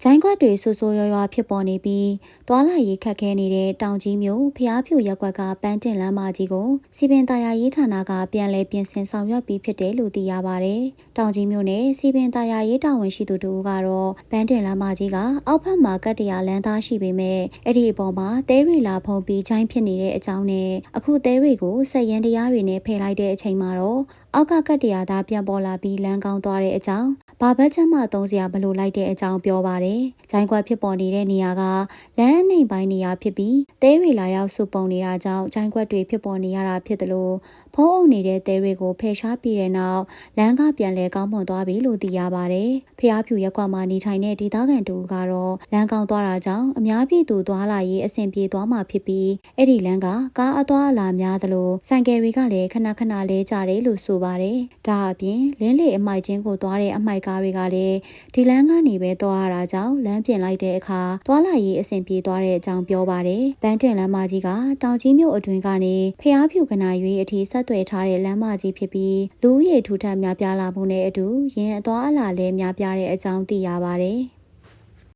ဂျိုင်းခွက်တွေဆူဆူရွာဖြစ်ပေါ်နေပြီးတွာလာရေးခက်ခဲနေတဲ့တောင်ကြီးမြို့ဖျားဖြူရက်ကွက်ကပန်းတင်လမ်းမကြီးကိုစီပင်တာယာရေးဌာနကပြန်လည်ပြင်ဆင်ဆောင်ရွက်ပြီးဖြစ်တယ်လို့သိရပါတယ်။တောင်ကြီးမြို့နယ်စီပင်တာယာရေးတာဝန်ရှိသူတို့ကတော့ပန်းတင်လမ်းမကြီးကအောက်ဘက်မှာကတ္တရာလမ်းသားရှိပေမဲ့အဲ့ဒီအပေါ်မှာတဲရီလာဖုံးပြီးဂျိုင်းဖြစ်နေတဲ့အကြောင်းနဲ့အခုတဲရီကိုဆက်ရန်တရားတွေနဲ့ဖယ်လိုက်တဲ့အချိန်မှာတော့အောက်ကကတ္တရာသားပြန်ပေါ်လာပြီးလမ်းကောင်းသွားတဲ့အကြောင်းဘာဘတ်ချက်မှသုံးစရာမလိုလိုက်တဲ့အကြောင်းပြောပါတယ်။ဂျိုင်းခွက်ဖြစ်ပေါ်နေတဲ့နေရာကလမ်းနှိမ်ပိုင်းနေရာဖြစ်ပြီးတဲရီလာရောက်စုပုံနေတာကြောင့်ဂျိုင်းခွက်တွေဖြစ်ပေါ်နေရတာဖြစ်တယ်လို့ဖုံးအုပ်နေတဲ့တဲရီကိုဖယ်ရှားပြီးတဲ့နောက်လမ်းကပြန်လဲကောင်းမွန်သွားပြီလို့သိရပါတယ်။ဖျားဖြူရက်ကွက်မှာနေထိုင်တဲ့ဒေသခံတို့ကတော့လမ်းကောင်းသွားတာကြောင့်အများပြည်သူသွားလာရေးအဆင်ပြေသွားမှာဖြစ်ပြီးအဲ့ဒီလမ်းကကားအသွားအလာများသလိုဆိုင်ကယ်တွေကလည်းခဏခဏလဲကြတယ်လို့ဆိုပါတယ်။ဒါအပြင်လင်းလေအမိုက်ချင်းကိုသွားတဲ့အမိုက်ကားတွေကလည်းဒီလမ်းကနေပဲသွားရတာကြောင့်လမ်းပြင်လိုက်တဲ့အခါသွားလာရေးအဆင်ပြေသွားတဲ့အကြောင်းပြောပါတယ်။ပန်းတင်လမ်းမကြီးကတောင်ကြီးမြို့အတွင်းကနေဖျားဖြူကနာရွေးအထိဆက်သွယ်ထားတဲ့လမ်းမကြီးဖြစ်ပြီးလူဦးရေထူထပ်များပြားလာမှုနဲ့အတူရင်အသွားအလာလည်းများပြားတဲ့အကြောင်းသိရပါတယ်။